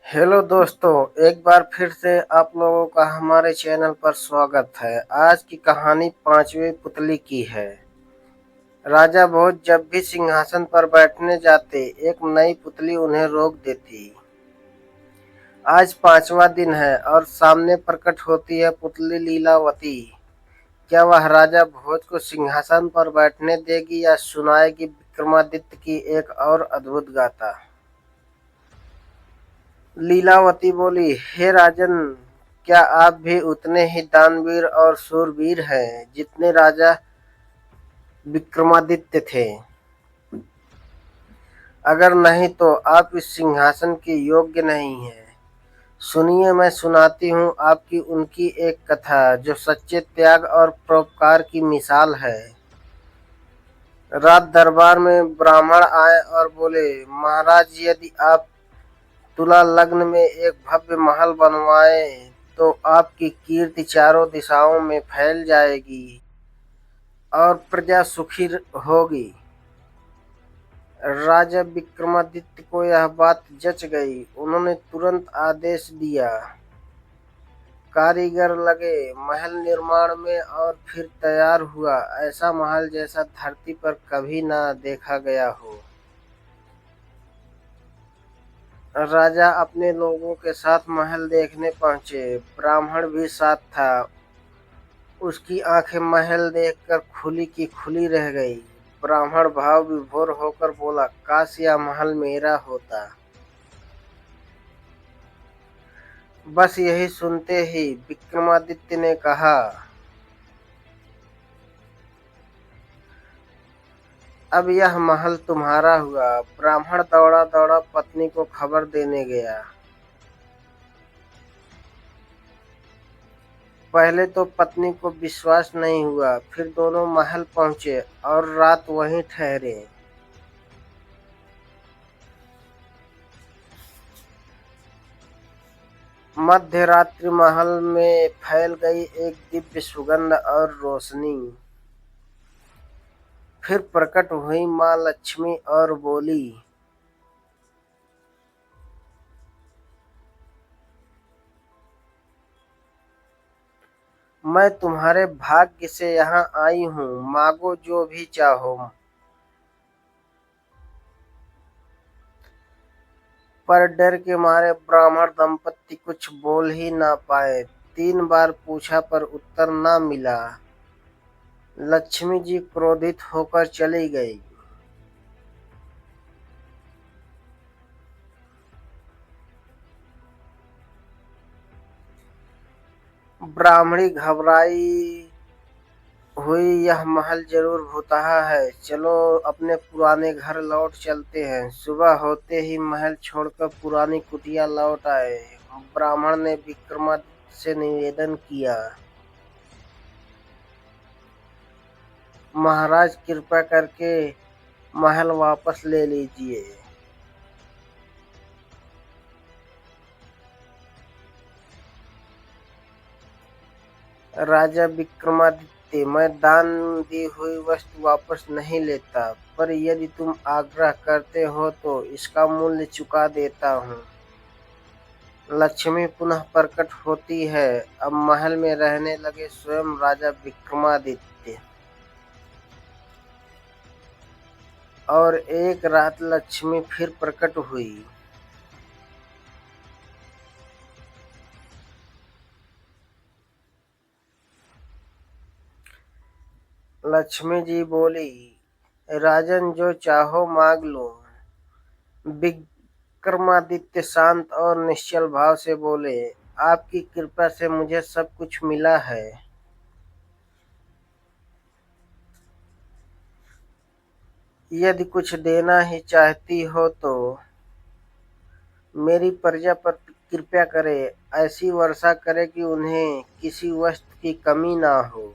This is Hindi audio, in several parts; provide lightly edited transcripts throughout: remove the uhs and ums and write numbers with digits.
हेलो दोस्तों, एक बार फिर से आप लोगों का हमारे चैनल पर स्वागत है। आज की कहानी पांचवी पुतली की है। राजा भोज जब भी सिंहासन पर बैठने जाते, एक नई पुतली उन्हें रोक देती। आज पांचवा दिन है और सामने प्रकट होती है पुतली लीलावती। क्या वह राजा भोज को सिंहासन पर बैठने देगी या सुनाएगी विक्रमादित्य की एक और अद्भुत गाथा। लीलावती बोली, हे राजन, क्या आप भी उतने ही दानवीर और शूरवीर हैं जितने राजा विक्रमादित्य थे? अगर नहीं तो आप इस सिंहासन के योग्य नहीं हैं। सुनिए, मैं सुनाती हूँ आपकी उनकी एक कथा जो सच्चे त्याग और परोपकार की मिसाल है। रात दरबार में ब्राह्मण आए और बोले, महाराज, यदि आप तुला लग्न में एक भव्य महल बनवाए तो आपकी कीर्ति चारों दिशाओं में फैल जाएगी और प्रजा सुखी होगी। राजा विक्रमादित्य को यह बात जच गई। उन्होंने तुरंत आदेश दिया। कारीगर लगे महल निर्माण में और फिर तैयार हुआ ऐसा महल जैसा धरती पर कभी ना देखा गया हो। राजा अपने लोगों के साथ महल देखने पहुंचे। ब्राह्मण भी साथ था। उसकी आंखें महल देखकर खुली की खुली रह गई। ब्राह्मण भाव विभोर होकर बोला, काश यह महल मेरा होता। बस यही सुनते ही विक्रमादित्य ने कहा, अब यह महल तुम्हारा हुआ। ब्राह्मण दौड़ा दौड़ा पत्नी को खबर देने गया। पहले तो पत्नी को विश्वास नहीं हुआ, फिर दोनों महल पहुंचे और रात वहीं ठहरे। मध्य रात्रि महल में फैल गई एक दिव्य सुगंध और रोशनी। फिर प्रकट हुई माँ लक्ष्मी और बोली, मैं तुम्हारे भाग्य से यहाँ आई हूँ, मांगो जो भी चाहो। पर डर के मारे ब्राह्मण दंपत्ति कुछ बोल ही ना पाए। 3 बार पूछा पर उत्तर ना मिला। लक्ष्मी जी क्रोधित होकर चली गई। ब्राह्मणी घबराई हुई, यह महल जरूर भुतहा है। चलो अपने पुराने घर लौट चलते हैं। सुबह होते ही महल छोड़कर पुरानी कुटिया लौट आए। ब्राह्मण ने विक्रमादित्य से निवेदन किया, महाराज, कृपा करके महल वापस ले लीजिए। राजा विक्रमादित्य, मैं दान दी हुई वस्तु वापस नहीं लेता, पर यदि तुम आग्रह करते हो तो इसका मूल्य चुका देता हूँ। लक्ष्मी पुनः प्रकट होती है। अब महल में रहने लगे स्वयं राजा विक्रमादित्य। और एक रात लक्ष्मी फिर प्रकट हुई। लक्ष्मी जी बोली, राजन, जो चाहो मांग लो। विक्रमादित्य शांत और निश्चल भाव से बोले, आपकी कृपा से मुझे सब कुछ मिला है। यदि कुछ देना ही चाहती हो तो मेरी प्रजा पर कृपा करे। ऐसी वर्षा करे कि उन्हें किसी वस्तु की कमी ना हो।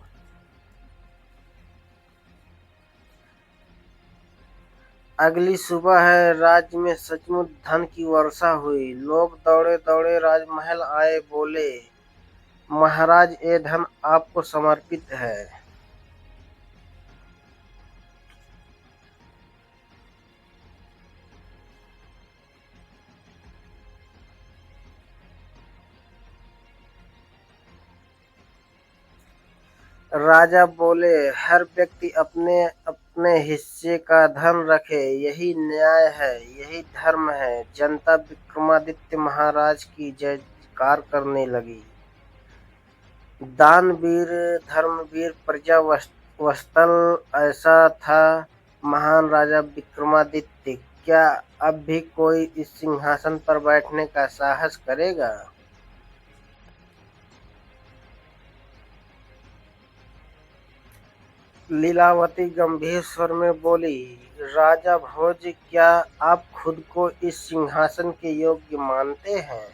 अगली सुबह है राज्य में सचमुच धन की वर्षा हुई। लोग दौड़े दौड़े राजमहल आए, बोले, महाराज, ये धन आपको समर्पित है। राजा बोले, हर व्यक्ति अपने अपने हिस्से का धन रखे, यही न्याय है, यही धर्म है। जनता विक्रमादित्य महाराज की जयकार करने लगी। दानवीर धर्मवीर प्रजा वत्सल ऐसा था महान राजा विक्रमादित्य। क्या अब भी कोई इस सिंहासन पर बैठने का साहस करेगा? लीलावती गंभीर स्वर में बोली, राजा भोज, क्या आप खुद को इस सिंहासन के योग्य मानते हैं?